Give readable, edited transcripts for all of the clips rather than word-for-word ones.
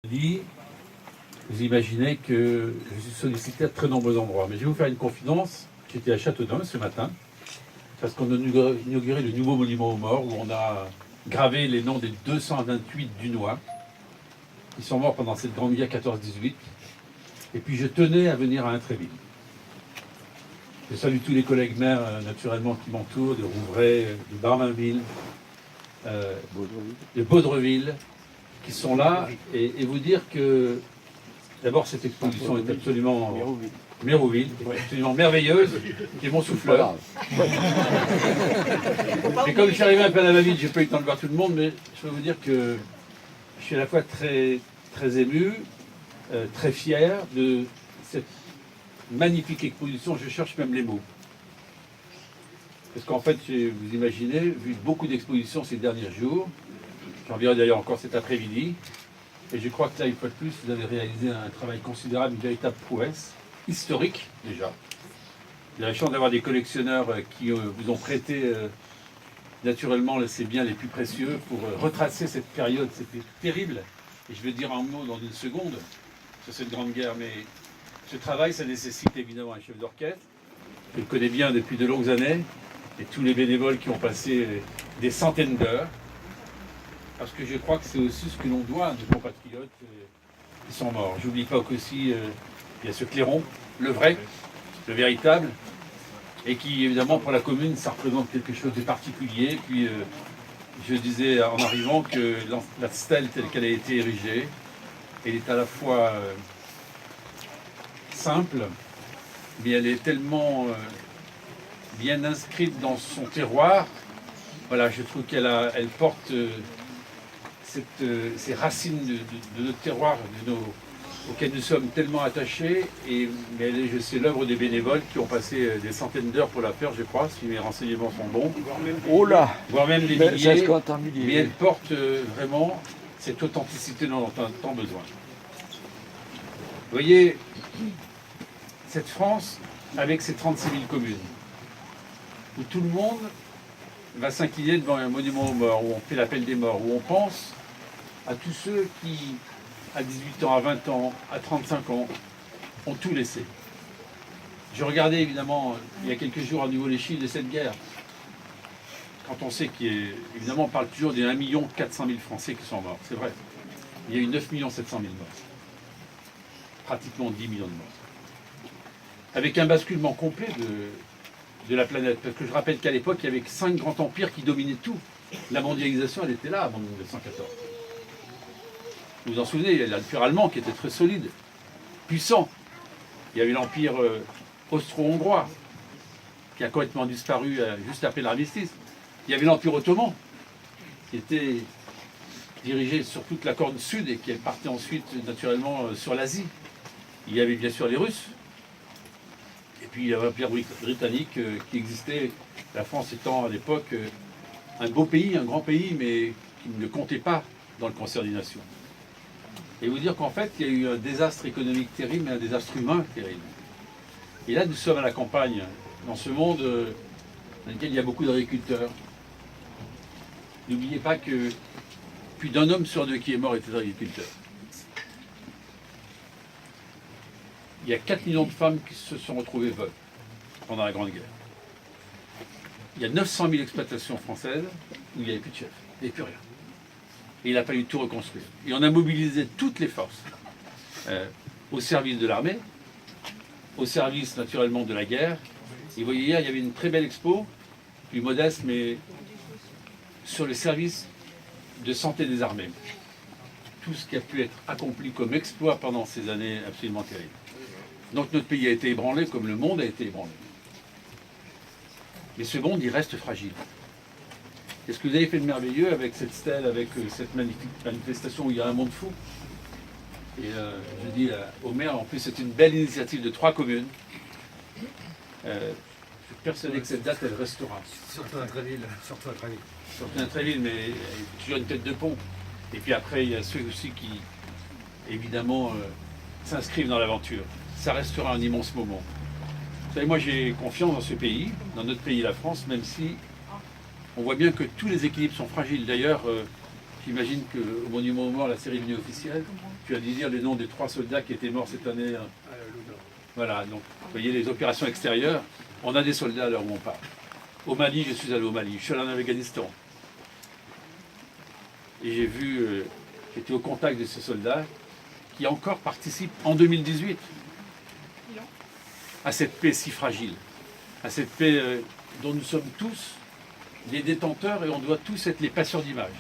Dit, vous imaginez que je suis sollicité à de très nombreux endroits. Mais je vais vous faire une confidence. J'étais à Châteaudun ce matin, parce qu'on a inauguré le nouveau monument aux morts, où on a gravé les noms des 228 Dunois, qui sont morts pendant cette grande guerre 14-18. Et puis je tenais à venir à Intréville. Je salue tous les collègues maires, naturellement, qui m'entourent, de Rouvray, de Barminville, de Baudreville, qui sont là, et vous dire que d'abord cette exposition est absolument Mérouville, est absolument merveilleuse, qui est mon souffleur. Et comme je suis arrivé un peu à la va-vite, j'ai pas eu le temps de voir tout le monde, mais je peux vous dire que je suis à la fois très, très ému, très fier de cette magnifique exposition. Je cherche même les mots. Parce qu'en fait, vous imaginez, vu beaucoup d'expositions ces derniers jours, j'en verrai d'ailleurs encore cet après-midi. Et je crois que là, une fois de plus, vous avez réalisé un travail considérable, une véritable prouesse, historique déjà. J'ai la chance d'avoir des collectionneurs qui vous ont prêté naturellement ces biens les plus précieux pour retracer cette période. C'était terrible. Et je vais dire un mot dans une seconde sur cette grande guerre. Mais ce travail, ça nécessite évidemment un chef d'orchestre. Je le connais bien depuis de longues années. Et tous les bénévoles qui ont passé des centaines d'heures. Parce que je crois que c'est aussi ce que l'on doit à nos compatriotes qui sont morts. J'oublie pas qu'aussi il y a ce clairon, le vrai, le véritable, et qui évidemment pour la commune ça représente quelque chose de particulier. Puis je disais en arrivant que la stèle telle qu'elle a été érigée, elle est à la fois simple, mais elle est tellement bien inscrite dans son terroir. Voilà, je trouve elle porte ces racines de notre terroir, auxquelles nous sommes tellement attachés, mais elle est, je sais, l'œuvre des bénévoles qui ont passé des centaines d'heures pour la faire, je crois, si mes renseignements sont bons. Voire même des milliers, mais elle porte vraiment cette authenticité dont on a tant besoin. Vous voyez, cette France, avec ses 36 000 communes, où tout le monde va s'incliner devant un monument aux morts, où on fait l'appel des morts, où on pense à tous ceux qui, à 18 ans, à 20 ans, à 35 ans, ont tout laissé. Je regardais évidemment, il y a quelques jours à nouveau les chiffres de cette guerre. Quand on sait qu'évidemment on parle toujours des 1 400 000 Français qui sont morts, c'est vrai. Il y a eu 9 700 000 morts. Pratiquement 10 millions de morts. Avec un basculement complet de la planète. Parce que je rappelle qu'à l'époque, il y avait 5 grands empires qui dominaient tout. La mondialisation, elle était là avant 1914. Vous vous en souvenez, il y a l'empire allemand qui était très solide, puissant. Il y avait l'empire austro-hongrois, qui a complètement disparu juste après l'armistice. Il y avait l'empire ottoman, qui était dirigé sur toute la corne sud et qui partait ensuite naturellement sur l'Asie. Il y avait bien sûr les Russes. Et puis il y avait l'empire britannique qui existait, la France étant à l'époque un beau pays, un grand pays, mais qui ne comptait pas dans le concert des nations. Et vous dire qu'en fait, il y a eu un désastre économique terrible, mais un désastre humain terrible. Et là, nous sommes à la campagne, dans ce monde dans lequel il y a beaucoup d'agriculteurs. N'oubliez pas que plus d'un homme sur 2 qui est mort était agriculteur. Il y a 4 millions de femmes qui se sont retrouvées veuves pendant la Grande Guerre. Il y a 900 000 exploitations françaises où il n'y avait plus de chef, il n'y avait plus rien. Et il a fallu tout reconstruire. Et on a mobilisé toutes les forces au service de l'armée, au service naturellement de la guerre. Et vous voyez, hier, il y avait une très belle expo, plus modeste, mais sur le service de santé des armées. Tout ce qui a pu être accompli comme exploit pendant ces années absolument terribles. Donc notre pays a été ébranlé comme le monde a été ébranlé. Mais ce monde, il reste fragile. Et ce que vous avez fait de merveilleux avec cette stèle, avec cette magnifique manifestation où il y a un monde fou. Et je dis au maire, en plus c'est une belle initiative de 3 communes. Je suis persuadé que cette date, elle restera. Surtout à Tréville. Surtout à Tréville, mais il y a toujours une tête de pont. Et puis après, il y a ceux aussi qui, évidemment, s'inscrivent dans l'aventure. Ça restera un immense moment. Vous savez, moi j'ai confiance dans ce pays, dans notre pays, la France, même si on voit bien que tous les équilibres sont fragiles. D'ailleurs, j'imagine qu'au Monument aux Morts, la cérémonie officielle, tu as dit dire les noms des 3 soldats qui étaient morts cette année. Voilà, donc vous voyez les opérations extérieures, on a des soldats à l'heure où on parle. Au Mali, je suis allé au Mali, je suis allé en Afghanistan. Et j'ai vu, j'étais au contact de ces soldats qui encore participent en 2018 à cette paix si fragile, à cette paix dont nous sommes tous les détenteurs et on doit tous être les passeurs d'images.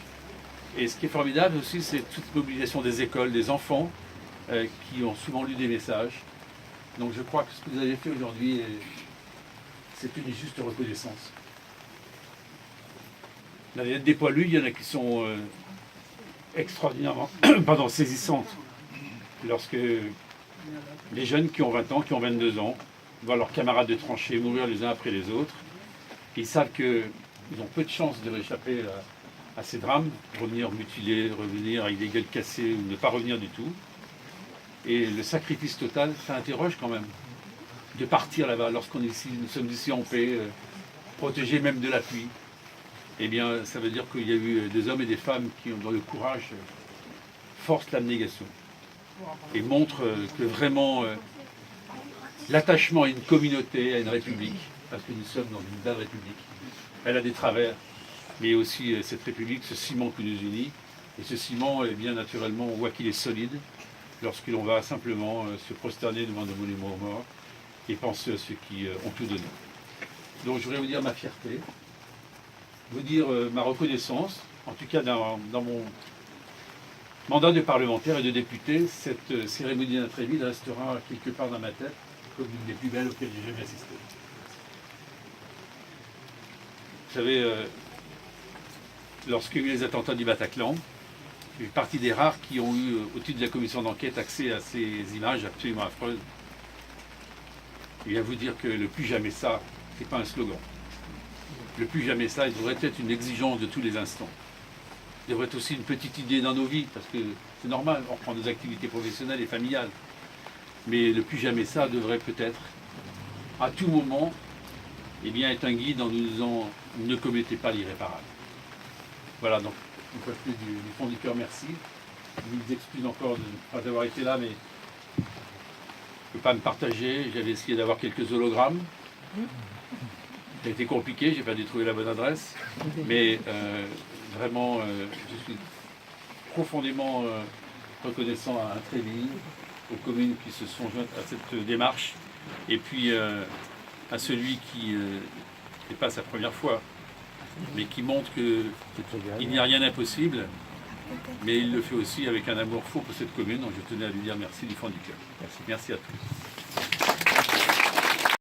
Et ce qui est formidable aussi, c'est toute mobilisation des écoles, des enfants qui ont souvent lu des messages. Donc je crois que ce que vous avez fait aujourd'hui, c'est une juste reconnaissance. La lettre des poilus, il y en a qui sont extraordinairement saisissantes. Lorsque les jeunes qui ont 20 ans, qui ont 22 ans, voient leurs camarades de tranchée mourir les uns après les autres, ils savent qu'ils ont peu de chances de réchapper à ces drames, revenir mutilés, revenir avec des gueules cassées ou ne pas revenir du tout. Et le sacrifice total, ça interroge quand même. De partir là-bas, lorsqu'on est ici, nous sommes ici en paix, protégés même de la pluie. Eh bien, ça veut dire qu'il y a eu des hommes et des femmes qui, dans le courage, forcent l'abnégation. Et montrent que vraiment, l'attachement à une communauté, à une république, parce que nous sommes dans une belle république, elle a des travers, mais aussi cette république, ce ciment qui nous unit. Et ce ciment, eh bien naturellement, on voit qu'il est solide lorsque l'on va simplement se prosterner devant nos monuments aux morts et penser à ceux qui ont tout donné. Donc je voudrais vous dire ma fierté, vous dire ma reconnaissance, en tout cas dans mon mandat de parlementaire et de député, cette cérémonie à Tréville restera quelque part dans ma tête comme une des plus belles auxquelles j'ai jamais assisté. Vous savez, lorsqu'il y a eu les attentats du Bataclan, je fais partie des rares qui ont eu, au titre de la commission d'enquête, accès à ces images absolument affreuses. Je viens vous dire que le plus jamais ça, ce n'est pas un slogan. Le plus jamais ça, il devrait être une exigence de tous les instants. Il devrait être aussi une petite idée dans nos vies, parce que c'est normal, on reprend nos activités professionnelles et familiales. Mais le plus jamais ça devrait peut-être, à tout moment, eh bien, être un guide en nous disant ne commettez pas l'irréparable. Voilà, donc, une fois de plus, du fond du cœur, merci. Je vous excuse encore de ne pas avoir été là, mais je ne peux pas me partager. J'avais essayé d'avoir quelques hologrammes. Ça a été compliqué, j'ai pas dû trouver la bonne adresse. Mais vraiment, je suis profondément reconnaissant à Tréville, aux communes qui se sont jointes à cette démarche, et puis à celui qui n'est pas sa première fois, mais qui montre qu'il n'y a rien d'impossible, mais il le fait aussi avec un amour fou pour cette commune, donc je tenais à lui dire merci du fond du cœur. Merci à tous.